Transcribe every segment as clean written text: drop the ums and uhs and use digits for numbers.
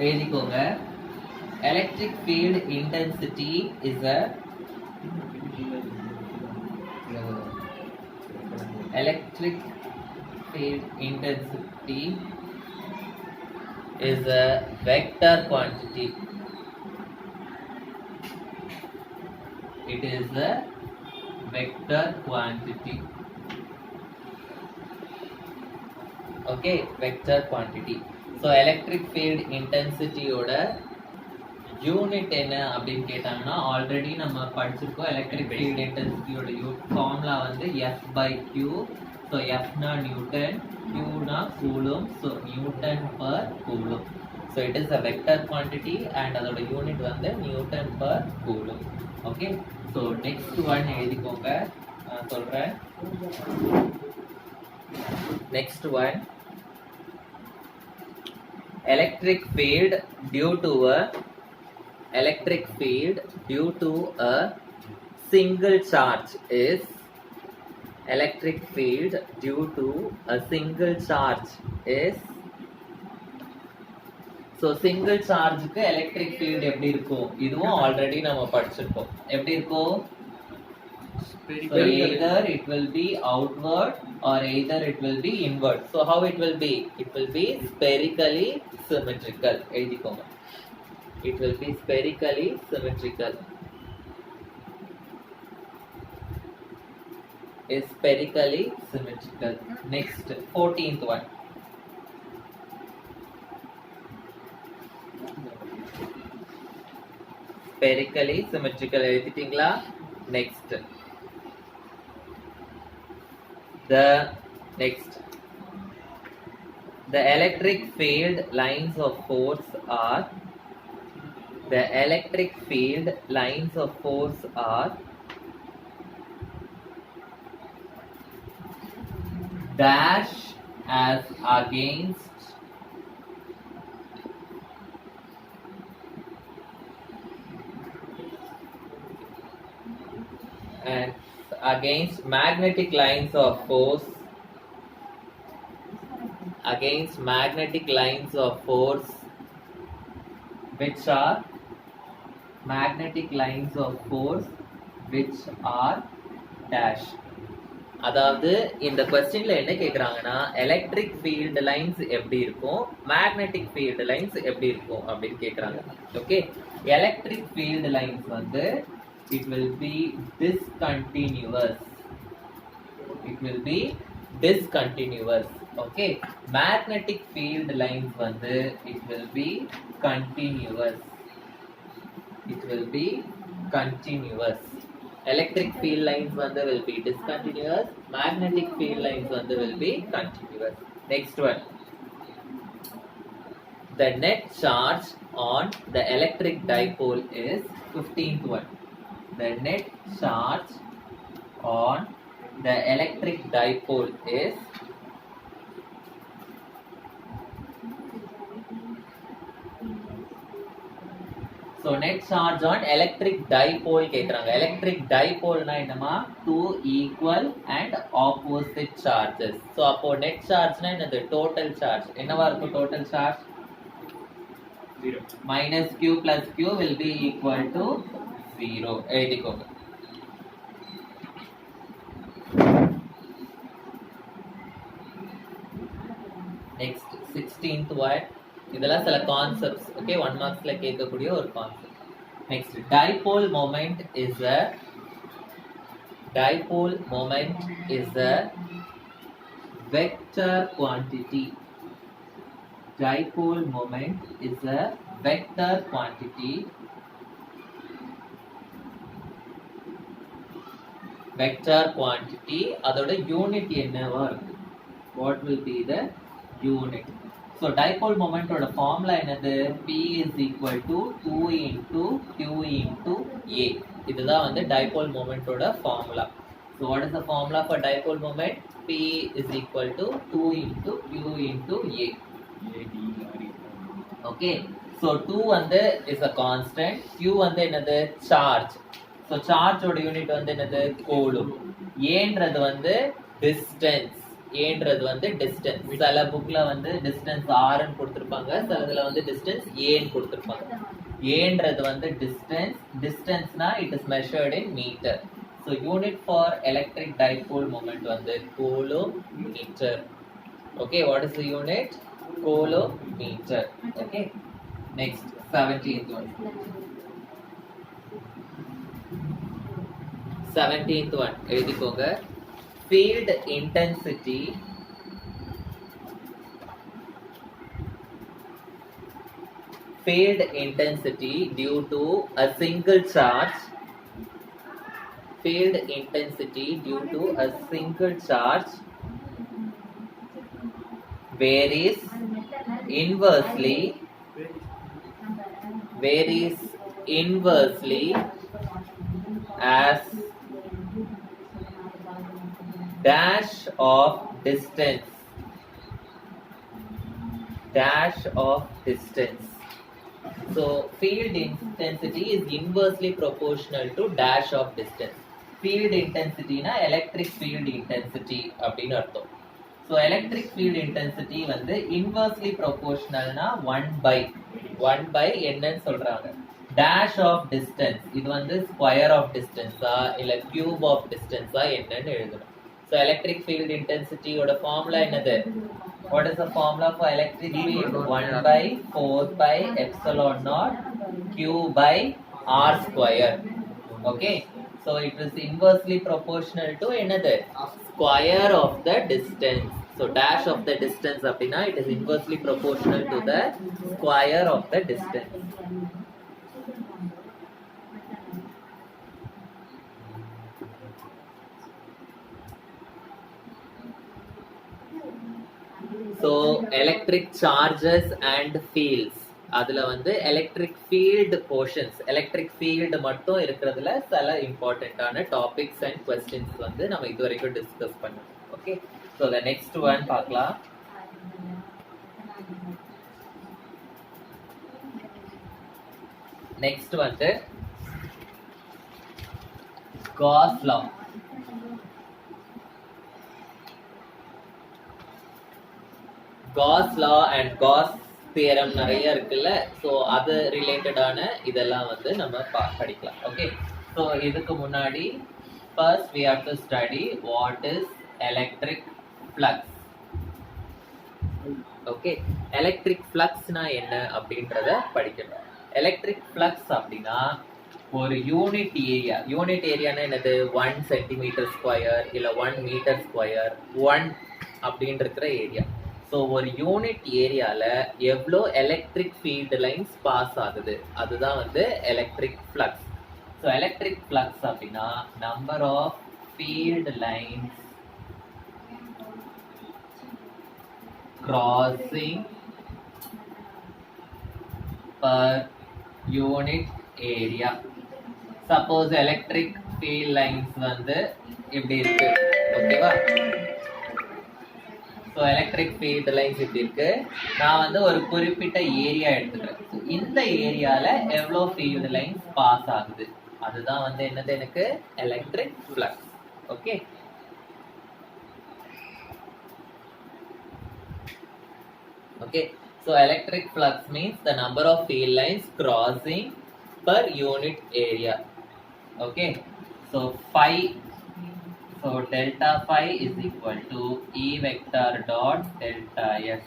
எழுதிக்கோங்க. Electric field intensity is a electric field intensity is a vector quantity. It is a vector quantity. Okay, vector quantity. So electric field intensity ஓட unit என்ன அப்படின்னு கேட்டாங்கன்னா already நம்ம படிச்சிருக்கோம். Electric field இன்டென்சிட்டியோட formula வந்து F by Q. So Fனா newton, Qனா coulomb. So newton per coulomb. So it is a vector quantity and அதோட யூனிட் வந்து newton per coulomb. Okay, so next one எழுதிக்கோங்க, நான் சொல்கிறேன். Next one, electric field due to a single charge is electric field due to a single charge is. so single charge க்கு electric field எப்படி இருக்கும்? இதுவும் already நம்ம படிச்சிருக்கோம். எப்படி இருக்கும்? So either it will be outward or either it will be inward. So how it will be? It will be spherically symmetrical. எழுதிக்கோங்க. It will be spherically symmetrical. Is spherically symmetrical. Next, 14th one. Spherically symmetrical எழுதிட்டீங்களா? Next. The electric field lines of force are dash as against and against magnetic lines of force, which are dash. அதாவது இந்த क्वेश्चनல என்ன கேக்குறாங்கன்னா electric field lines எப்படி இருக்கும், magnetic field lines எப்படி இருக்கும் அப்படின்னு கேக்குறாங்க. Okay, electric field lines வந்து it will be discontinuous. Okay, magnetic field lines வந்து it will be continuous. Electric field lines வந்து will be discontinuous, magnetic field lines வந்து will be continuous. Next one, the net charge on the electric dipole is 15th one. The net charge on the electric dipole is so net charge on electric dipole கேக்குறாங்க. electric dipole னா என்னமா? two equal and opposite charges. so அப்போ net charge னா என்னது? total charge. என்னவா இருக்கும் total charge? 0. minus q plus q will be equal to 0. எழுதிக்கோங்க. Next, 16th one. இதெல்லாம் சில கான்செப்ட்ஸ். ஓகே, 1 மார்க்ஸ்ல கேட்கக்கூடிய ஒரு concept. Next, dipole moment is a vector quantity. Dipole moment is a vector quantity. அதோட unit என்னவா இருக்கு? what will be the unit? so dipole moment ஓட formula என்னது? P is equal to 2 into Q into A. இதுதான் வந்து dipole moment ஓட formula. so what is the formula for dipole moment? P is equal to 2 into Q into A. okay, so 2 வந்து is a constant, Q வந்து என்னது? charge. so charge ஓட unit வந்து என்னது? Coulomb. ஏன்றது வந்து distance. ஏன்றது வந்து டிஸ்டன்ஸ். சில புக்ல வந்து டிஸ்டன்ஸ் ஆர்ன்னு கொடுத்துருப்பாங்க, சிலதுல வந்து டிஸ்டன்ஸ் ஏன்னு கொடுத்துருப்பாங்க. ஏன்றது வந்து டிஸ்டன்ஸ். டிஸ்டன்ஸ்னா it is measured in metre. So unit for electric dipole moment வந்து coulomb metre. Okay, what is the unit? Coulomb metre. Okay, next 17th one. 17th one எழுதிக்கோங்க. Field intensity due to a single charge. Field intensity due to a single charge varies inversely as dash of distance. So field intensity is inversely proportional to dash of distance. Field intensity na electric field intensity அப்படினு அர்த்தம். So electric field intensity வந்து inversely proportional na 1 by என்னன்னு சொல்றாங்க? dash of distance. இது வந்து square of distance இல்ல cube of distance என்னன்னு எழுதணும். So electric field intensity ஓட formula என்னது? What is the formula for electric field? 1 by 4 pi epsilon naught q by r square. Okay, so it is inversely proportional to another square of the distance. So dash of the distance அப்படினா it is inversely proportional to the square of the distance. So electric charges and fields, அதுல வந்து electric field portions, electric field மட்டும் இருக்குறதுல சில இம்பார்ட்டன்ட்டான topics and questions வந்து நம்ம இதுவரைக்கும் discuss பண்ணோம். Okay, so the next one பார்க்கலாம். next வந்து Gauss law. Gauss law and Gauss theorem நிறைய இருக்குல்ல, ஸோ அது ரிலேட்டடான இதெல்லாம் வந்து நம்ம படிக்கலாம். ஓகே, ஸோ இதுக்கு முன்னாடி first we have to study what is electric flux. Okay, electric ஃப்ளக்ஸ்னா என்ன அப்படின்றத படிக்கணும். எலக்ட்ரிக் ஃப்ளக்ஸ் அப்படின்னா ஒரு யூனிட் ஏரியானா என்னது? 1 சென்டிமீட்டர் ஸ்கொயர் இல்ல 1 மீட்டர் ஸ்கொயர் 1 அப்படின்னு இருக்கிற ஏரியா. ஸோ ஒரு யூனிட் ஏரியால எவ்வளோ எலக்ட்ரிக் ஃபீல்டு லைன்ஸ் பாஸ் ஆகுது, அதுதான் வந்து electric flux. So electric flux அப்படின்னா number of field lines crossing per unit area. Suppose electric field lines வந்து இப்படி இருக்கு, ஓகேவா? ஸோ எலக்ட்ரிக் ஃபீல்ட் லைன்ஸ் இப்படி இருக்கு. நான் வந்து ஒரு குறிப்பிட்ட ஏரியா எடுத்துக்கிறேன். இந்த ஏரியால எவ்வளோ ஃபீல்டு லைன்ஸ் பாஸ் ஆகுது, அதுதான் வந்து என்னது? எனக்கு electric flux. Okay, okay, so electric flux means the number of field lines crossing per unit area. Okay, so phi, so delta phi is equal to E vector dot delta S.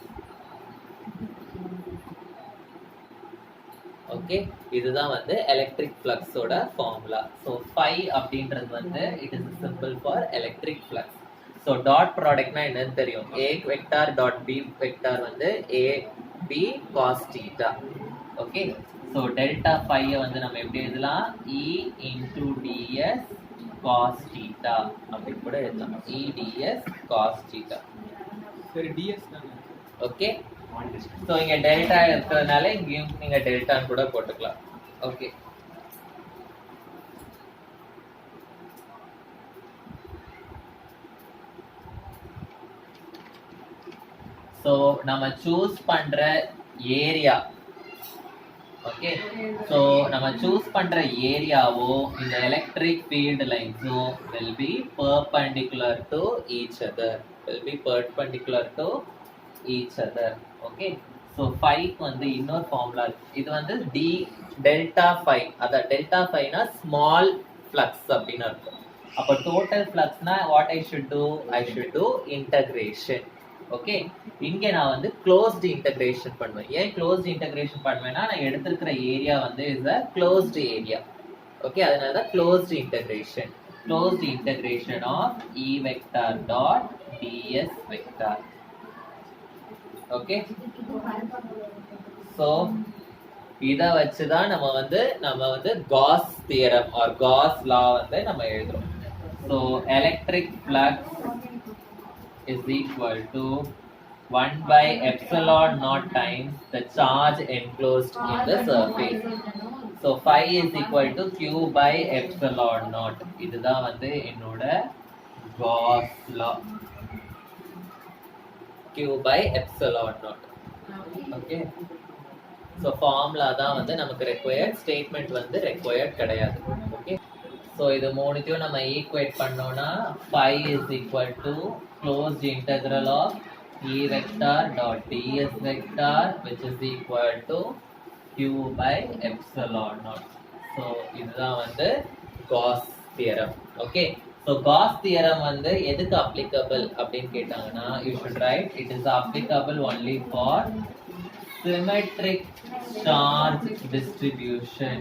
Okay, இதுதான் வந்து electric flux ஓட formula. So phi அப்படின்றது வந்து it is a symbol for electric flux. So dot ப்ராடக்ட்னா என்னன்னு தெரியும்? A vector dot B vector வந்து A B cos theta. Okay, so delta ஃபைவை வந்து நம்ம எப்படி எழுதலாம்? E into DS cos theta அப்படி கூட எழுதலாம். E DS cos theta. சரி, டிஎஸ் தானே. ஓகே, ஸோ இங்கே டெல்டா இருக்கிறதுனால இங்கேயும் நீங்கள் டெல்டான்னு கூட போட்டுக்கலாம். ஓகே, ஸோ நம்ம சூஸ் பண்ற ஏரியா, ஓகே, ஸோ நம்ம சூஸ் பண்ற ஏரியாவோ இந்த எலக்ட்ரிக் ஃபீல்டு லைன்ஸும் will be perpendicular to each other. will be perpendicular to each other. Okay, so phi வந்து இன்னொரு ஃபார்முலா இது வந்து d delta phi. அத delta phi னா small flux அப்படினு அர்த்தம். அப்ப total flux னா what I should do? I should do integration. Okay, இங்க நான் வந்து க்ளோஸ்ட் இன்டகிரேஷன் பண்ணுவேன். ஏன் க்ளோஸ்ட் இன்டகிரேஷன் பண்ணுவேன்னா நான் எடுத்திருக்கிற ஏரியா வந்து இஸ் a closed ஏரியா. ஓகே, அதனால தான் closed integration. Closed integration of E vector dot ds vector. ஓகே, சோ இத வச்சு தான் நம்ம வந்து Gauss theorem or Gauss law வந்து நம்ம எழுதுறோம். So electric flux is equal to 1 by epsilon naught times the charge enclosed in the surface. So phi is equal to q by epsilon naught. இதுதான் வந்து என்னோட Gauss law. q by epsilon naught. Okay. So formula தான் வந்து நமக்கு required, statement வந்து required கிடையாது. Okay. So இது மூணுத்தையும் நம்ம ஈக்குவேட் பண்ணோம்னா phi is equal to closed integral of E vector dot ds vector which is equal to q by epsilon naught. So இதுதான் வந்து Gauss theorem. Okay. So Gauss theorem வந்து எதுக்கு applicable அப்படின்னு கேட்டாங்கன்னா you should write it is applicable only for symmetric charge distribution.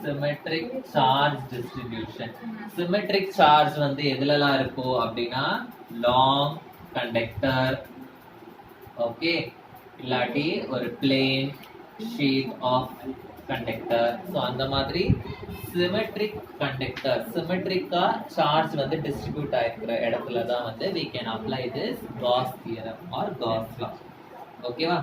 Symmetric charge distribution. Symmetric charge வந்து எதுலலாம் இருக்கும் அப்படின்னா long conductor, okay, இல்லாட்டி ஒரு plane sheet of conductor. So அந்த மாதிரி symmetric conductor, symmetric-ஆ charge வந்து distribute ஆயிருக்கிற இடத்துல தான் வந்து we can apply this Gauss theorem or Gauss law. ஓகேவா?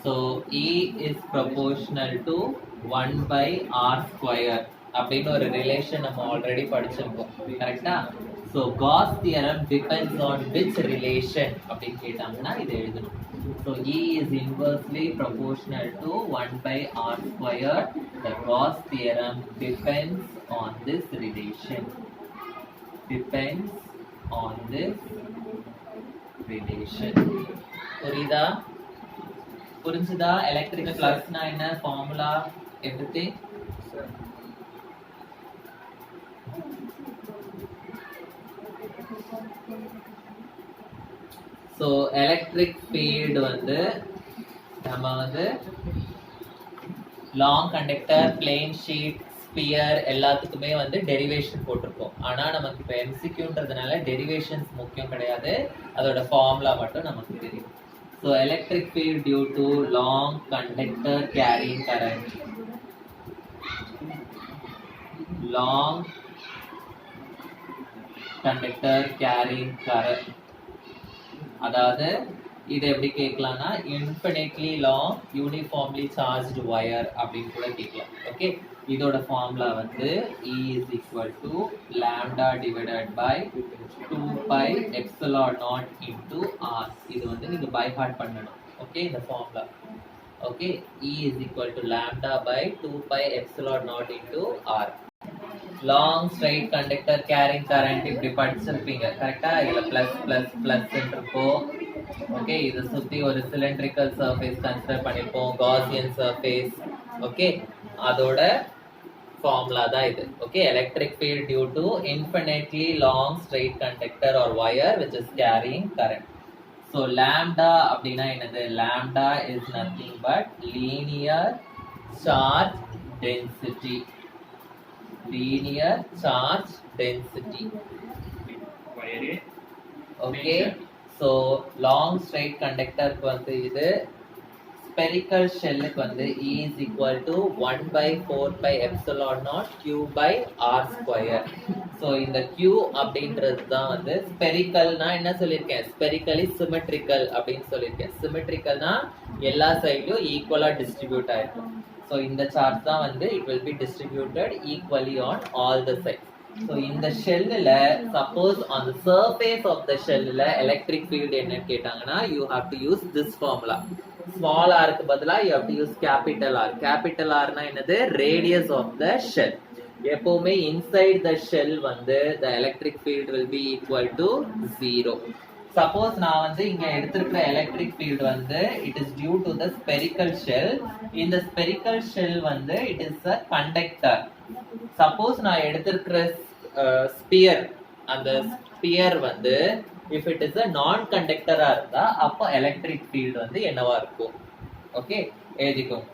So E is proportional to 1 by R square அப்படின்னு ஒரு ரிலேஷன் நம்ம ஆல்ரெடி படிச்சிருக்கோம், கரெக்டா? So Gauss theorem depends on which relation அப்படின்னு கேட்டாங்கன்னா இது எழுதணும். So E is inversely proportional to 1 by R square. The Gauss theorem depends on this relation. Depends on this relation. புரியுதா? புரிஞ்சுதா? எலக்ட்ரிக் ஃப்ளக்ஸ்னா என்ன, formula, everything? So electric field வந்து நம்ம வந்து long conductor, plane sheet, sphere எல்லாத்துக்குமே வந்து derivation போட்டிருக்கோம். ஆனால் நமக்கு இப்போ எம்சிக்யூன்றதுனால டெரிவேஷன்ஸ் முக்கியம் கிடையாது, அதோட ஃபார்முலா மட்டும் நமக்கு தெரியும். So electric field due to long conductor carrying current. Long conductor carrying current. அதாவது இது எப்படி கேட்கலாம்னா infinitely long uniformly charged wire அப்படின்னு கூட கேட்கலாம். ஓகே, இதோட ஃபார்முலா வந்து E is equal to lambda divided by 2 pi epsilon naught into R. இது வந்து நீங்க பை ஹார்ட் பண்ணணும். ஓகே, இந்த formula. Okay, E is equal to lambda by 2 pi epsilon naught into R. Long straight conductor carrying current இப்படி படிச்சிருப்பீங்க, கரெக்டா? இதுல plus plus plus இருக்கும். ஓகே, இதை சுத்தி ஒரு சிலிண்ட்ரிக்கல் சர்ஃபேஸ் கன்சிடர் பண்ணிருப்போம், காசியன் சர்ஃபேஸ். ஓகே, அதோட ஃபார்முலா தான் இது. Okay, electric field due to infinitely long straight conductor or wire which is carrying current. So lambda அப்படின்னா என்னது? Lambda is nothing but linear charge density. linear charge density. Okay, so long straight conductor க்கு வந்து இது spherical shell க்கு வந்து E is equal to 1 by 4 pi epsilon naught Q by R square. So இந்த Q அப்படின்றது தான் வந்து ஸ்பெரிக்கல்னா என்ன சொல்லியிருக்கேன், ஸ்பெரிக்கலி சிமெட்ரிக்கல் அப்படின்னு சொல்லியிருக்கேன். சிமெட்ரிக்கல்னா எல்லா சைட்லயும் ஈக்குவலா டிஸ்ட்ரிபியூட் ஆயிருக்கும். So இந்த சார்ஜ் தான் வந்து it will be distributed equally on all the sides. So இந்த ஷெல்லுல suppose on the surface of the ஷெல்லுல electric field என்னன்னு கேட்டாங்கன்னா you have to use this formula. small r க்கு பதிலா you have to use capital R. Capital R னா என்னது? Radius of the shell. எப்பவுமே inside the shell வந்து the electric field will be equal to 0. Suppose நான் வந்து இங்க எடுத்திருக்கிற electric field வந்து it is due to the spherical shell. இந்த spherical shell வந்து it is a conductor. Suppose நான் எடுத்திருக்கிற sphere, அந்த sphere வந்து if it is a non conductor இருந்தா அப்ப electric field வந்து என்னவா இருக்கும்? ஓகே, எழுதிக்கோங்க.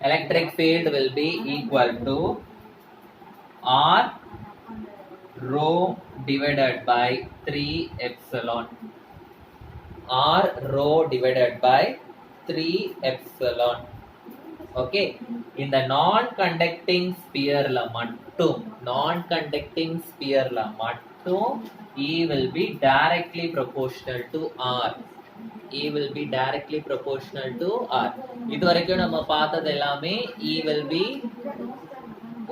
Electric field will be equal to R rho divided by 3 epsilon. R rho divided by 3 epsilon. Okay, இந்த நான் கண்டக்டிங் ஸ்பியர்ல மட்டும் E will be directly proportional to R. E will be directly proportional to R. இது வரைக்கும் நம்ம பார்த்தது எல்லாமே E will be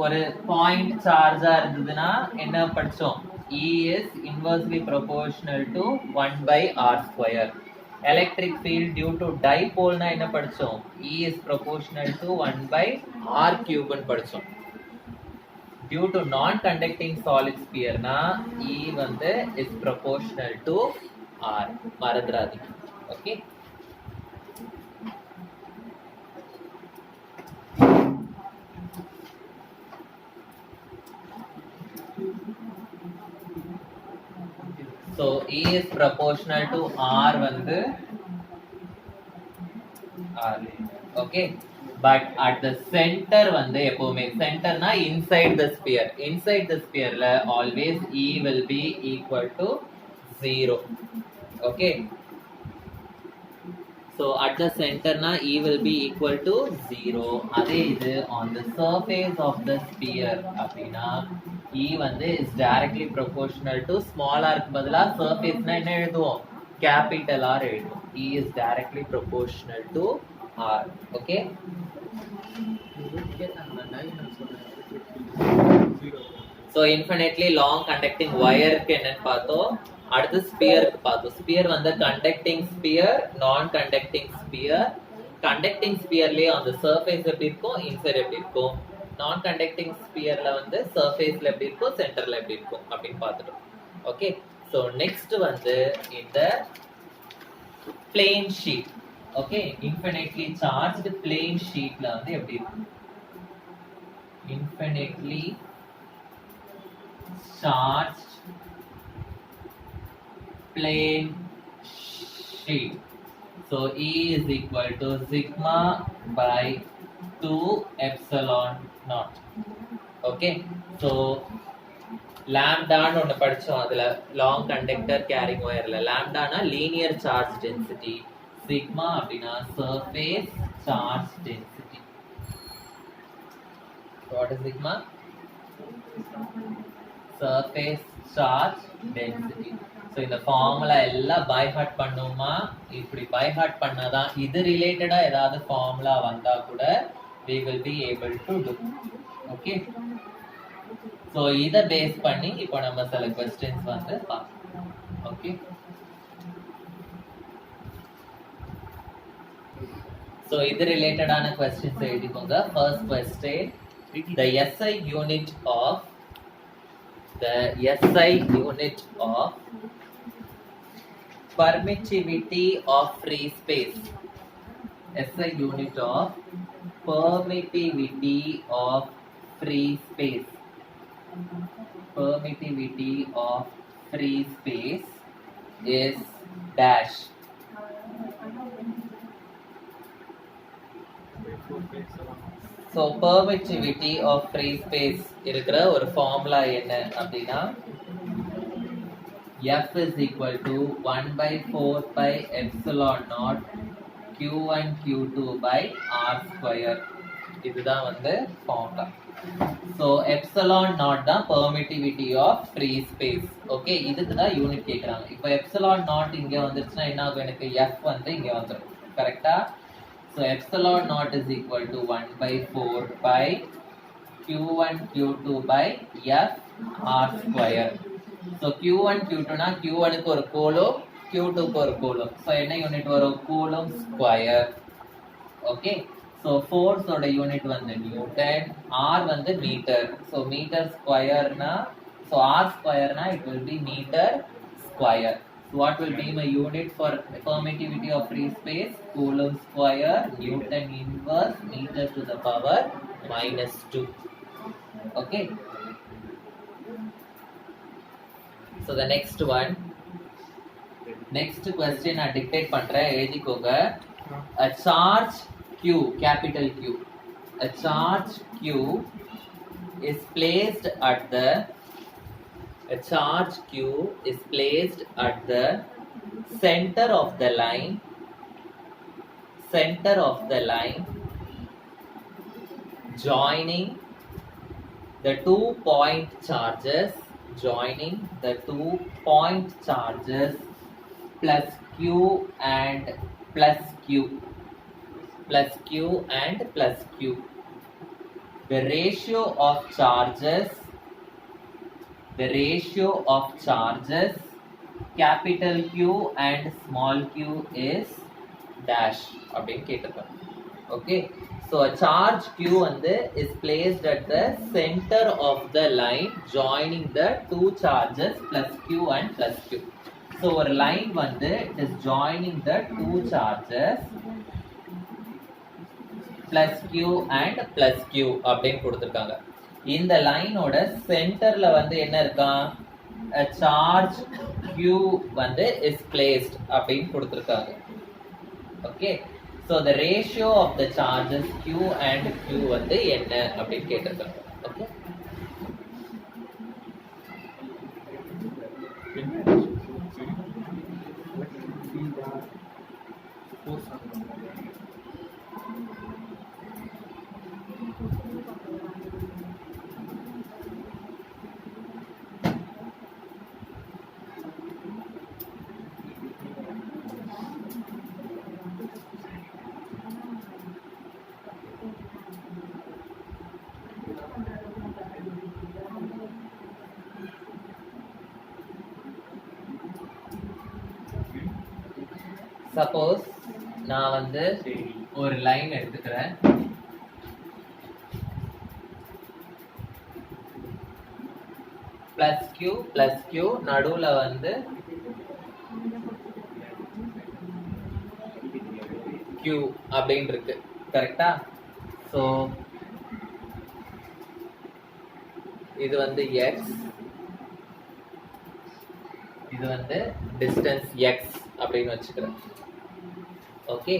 ஒரு point சார்ஜா இருந்ததுன்னா என்ன படிச்சோம்? E is inversely proportional to 1 by R square. Electric field due to dipole na enna padichom? E is proportional to 1 by R cube nu padichom. Due to non conducting solid sphere na E வந்து is proportional to R. மறந்துடாதீங்க. Okay. So E is proportional to R வந்து R. Okay, but at the center வந்து எப்பவுமே center na inside the sphere la always E will be equal to 0. Okay, so at the center na E will be equal to 0. அதே இது on the surface of the sphere அப்படினா E வந்து is directly proportional to small r க்கு பதிலா surface னா என்ன எழுதுவோம்? capital R எழுதுவோம். E is directly proportional to R. Okay, so infinitely long conducting wire க்கு என்னன்னு பார்த்தோம். அடுத்து sphere க்கு பார்த்தோம். sphere வந்து conducting sphere, non conducting sphere. conducting sphereலயே on the surface எப்படி இருக்கும், inside எப்படி இருக்கும்? non conducting sphere ல வந்து surfaceல எப்படி இருக்கும், centerல எப்படி இருக்கும் அப்படினு பார்த்துட்டோம். ஓகே, so next வந்து இந்த plane sheet. Okay, infinitely charged plane sheetல வந்து எப்படி இருக்கும்? infinitely charged plane sheet. So E is equal to sigma by 2 epsilon naught. Okay, so lambda னு ஒன்னு படிச்சோம். அதுல long conductor carrying wireல lambda னா linear charge density, sigma அப்படினா surface charge density. So what is sigma? Surface charge density. So இந்த formula எல்லாம் by heart பண்ணுமா? இப்படி பை ஹார்ட் பண்ணாதான் இது ரிலேட்டடா ஏதாவது ஃபார்முலா வந்தா கூட we will be able to do. Okay, so இத பேஸ் பண்ணி இப்போ நம்ம சில क्वेश्चंस வந்து பார்ப்போம். Okay, so இது ரிலேட்டடான क्वेश्चंस எழுதிக்கோங்க. First question, the SI unit of permittivity of free space. SI unit of permittivity of free space. Permittivity of free space is dash. So permittivity of free space இருக்கிற ஒரு formula என்ன அப்படினா F is equal to 1 by 4 pi epsilon naught Q1 Q2 by R square. இதுதான் வந்து formula. So epsilon naught தான் permittivity of free space. Okay, இதுக்கு தான் unit கேக்குறாங்க. இப்போ epsilon naught இங்க வந்துருச்சுனா என்ன ஆகும்? எனக்கு F வந்து இங்க வந்துரும். கரெக்ட்டா? So epsilon naught is equal to 1 by 4 pi Q1 Q2 by F R square. So Q1 Q2 na Q1 க்கு ஒரு கோலோ, Q2 per coulomb. So என்ன யூனிட் வரும்? coulomb square. Okay. So force ஓட யூனிட் வந்து நியூட்டன், R வந்து metre. So metre ஸ்கொயர்னா, so R square it will be meter square. So what will be my unit for permittivity of free space? Coulomb square, Newton inverse, meter to the power -2. Okay. So the next one, next question I dictate பண்றேன், எழுதிக்கோங்க. A charge Q, capital Q, a charge Q is placed at the, a charge Q is placed at the center of the line, center of the line joining the 2 point charges, joining the 2 point charges plus Q and plus Q, plus Q and plus Q. The ratio of charges, the ratio of charges capital Q and small q is dash அப்படின்னு கேட்டிருக்காங்க. Okay, so a charge Q வந்து is placed at the center of the line joining the 2 charges plus Q and plus Q. So ஒரு line வந்து it is joining the 2 charges plus Q and plus Q அப்படின்னு கொடுத்திருக்காங்க. இந்த லைனோட சென்டர்ல வந்து என்ன இருக்கான்? a charge Q வந்து is placed அப்படின்னு கொடுத்திருக்காங்க. Okay, so the ratio of the charges Q and Q வந்து என்ன அப்படின்னு கேட்டிருக்காங்க. Okay, சப்போஸ் நான் வந்து ஒரு லைன் எடுத்துக்கிறேன், பிளஸ் கியூ நடுவுல வந்து கியூ அப்படின்னு இருக்கு, கரெக்டா? ஸோ இது வந்து எக்ஸ், இது வந்து டிஸ்டன்ஸ் எக்ஸ் அப்படின்னு வச்சுக்கிறேன். ஓகே,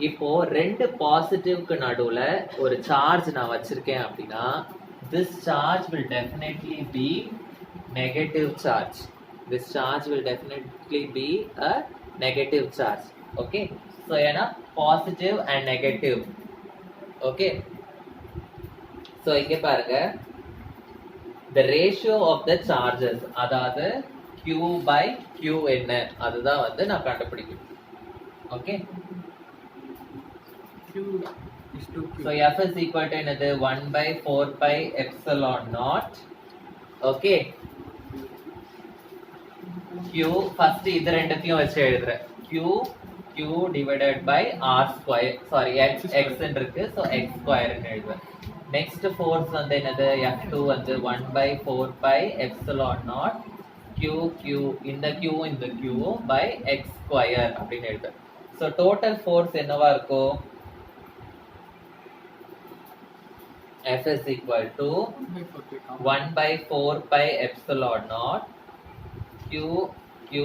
இப்போ ரெண்டு பாசிட்டிவ்க்கு நடுவுல ஒரு சார்ஜ் நான் வச்சிருக்கேன் அப்படின்னா this charge will definitely be negative charge. This charge will definitely be a negative charge. Okay, so ஏன்னா positive and negative. Okay, so இங்க பாருங்க, the ratio of the charges, அதாவது Q by Q என்ன அதுதான் வந்து நான் கண்டுபிடிக்கணும். Okay, Q is to Q. so F is equal to என்னது 1 by 4 pi epsilon naught. Okay, Q first இது ரெண்டுத்தையும் வச்சு எழுதுறேன். Q divided by R square, sorry x இருக்கு, so x square ன்னு எழுதுவேன். நெக்ஸ்ட் ஃபோர்ஸ் வந்து என்னது? F2 வந்து 1 by 4 pi epsilon naught Q இந்த Q இந்த Q by x square அப்படின்னு எழுதுவேன். ஸோ டோட்டல் ஃபோர்ஸ் என்னவா இருக்கும்? F is equal to 1 by 4 pi epsilon naught Q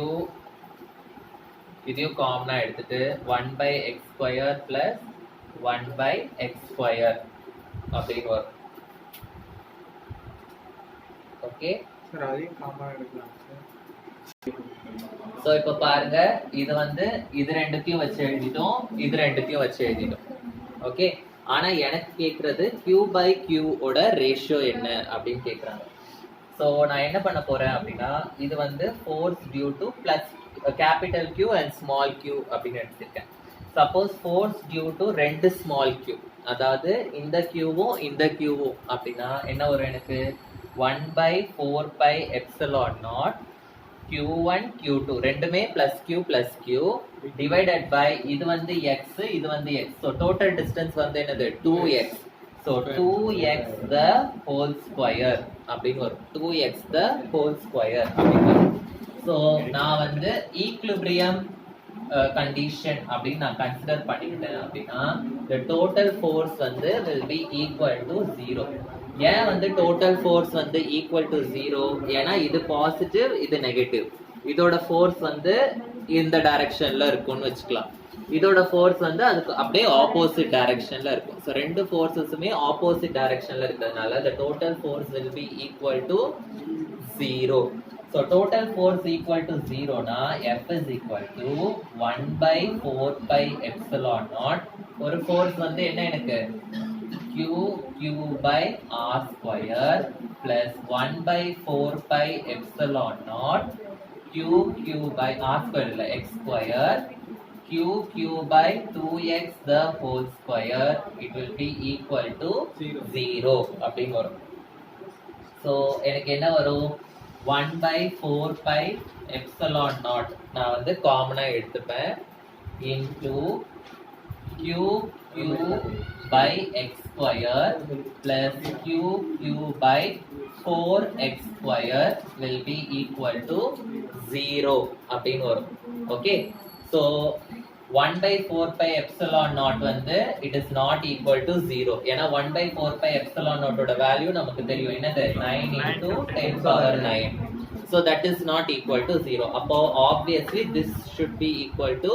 இதையும் காமனா எடுத்துட்டு 1 by x square plus 1 by x square அப்படின்னு வரும். ஓகே, சார் அதையும் காமனா எடுக்கலாம் சார். ஸோ இப்போ பாருங்க, இது வந்து இது ரெண்டுத்தையும் வச்சு எழுதிட்டோம், இது ரெண்டுத்தையும் வச்சு எழுதிட்டோம். ஓகே, ஆனா எனக்கு கேட்கறது Q by Q ஓட ரேஷியோ என்ன அப்படின்னு கேட்குறாங்க. ஸோ நான் என்ன பண்ண போறேன் அப்படின்னா, இது வந்து force due to plus capital Q and small Q அப்படின்னு எடுத்திருக்கேன். சப்போஸ் ஃபோர்ஸ் டியூ டு ரெண்டு ஸ்மால் Q, அதாவது இந்த Qவும் இந்த Qவும் அப்படின்னா என்ன வரும்? எனக்கு 1 by 4 pi epsilon naught q1 q2 ரெண்டுமே plus q divided by இது வந்து x இது வந்து x so total distance வந்து என்னது 2x so 2x the whole square அப்படின்னு வரும் 2x the whole square அப்படின்னு வரும் so நான் வந்து equilibrium condition அப்படின்னு நான் கன்சிடர் பண்ணிக்கிட்டேன் அப்படின்னா the total force வந்து will be equal to 0 ஏன் வந்து டோட்டல் ஃபோர்ஸ் வந்து ஈக்குவல் டு 0 ஏன்னா இது பாசிட்டிவ் இது நெகட்டிவ் இதோட ஃபோர்ஸ் வந்து இந்த டைரக்ஷன்ல இருக்கும்னு வச்சுக்கலாம் இதோட ஃபோர்ஸ் வந்து அதுக்கு அப்படியே ஆப்போசிட் டைரக்ஷன்ல இருக்கும் ஸோ ரெண்டு ஃபோர்ஸஸுமே ஆப்போசிட் டைரக்ஷன்ல இருக்கிறதுனால the total force will be equal to 0 so total force equal to 0 னா F is equal to 1 by 4 pi epsilon naught ஒரு ஃபோர்ஸ் வந்து என்ன எனக்கு q by r square plus 1 by 4 pi epsilon naught q by r square இல்ல x square q by 2x the whole square it will be equal to 0 அப்படின்னு வரும் so எனக்கு என்ன வரும் 1 by 4 pi epsilon naught நான் வந்து காமனா எடுத்துப்பேன் into q by x square plus q by 4x square will be equal to 0 அப்படின்னு வரும் okay so 1 by 4 pi epsilon naught வந்து it is not equal to 0 ஏன்னா 1 by 4 pi epsilon naught ஓட value நமக்கு தெரியும் என்னது 9 into 10 power 9 so that is not equal to 0 அப்போ obviously this should be equal to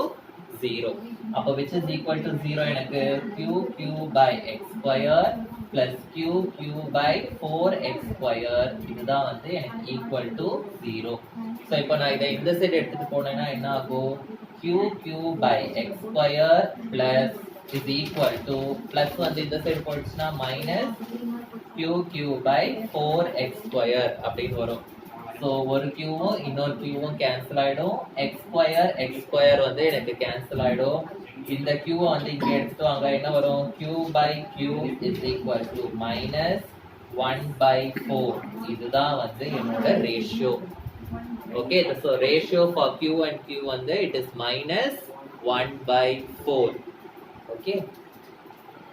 0 அப்போ which is equal to 0 எனக்கு q by x square plus q by 4x square இதுதான் வந்து எனக்கு equal to 0 so இப்போ நான் இதை இந்த சைடு எடுத்துட்டு போனேன்னா என்ன ஆகும் q by x square plus is equal to plus வந்து இந்த சைடு போயிடுச்சுன்னா minus q by 4x square அப்படின்னு வரும் so ஒரு qவும் இன்னொரு qவும் கேன்சல் ஆயிடும் x square வந்து எனக்கு கேன்சல் ஆயிடும் இந்த q வந்து இங்க எடுத்துட்டு வாங்க என்ன வரும் q by q is equal to minus 1 by 4 இதுதான் வந்து என்னோட ratio okay so ratio for q and q வந்து it is minus 1 by 4 okay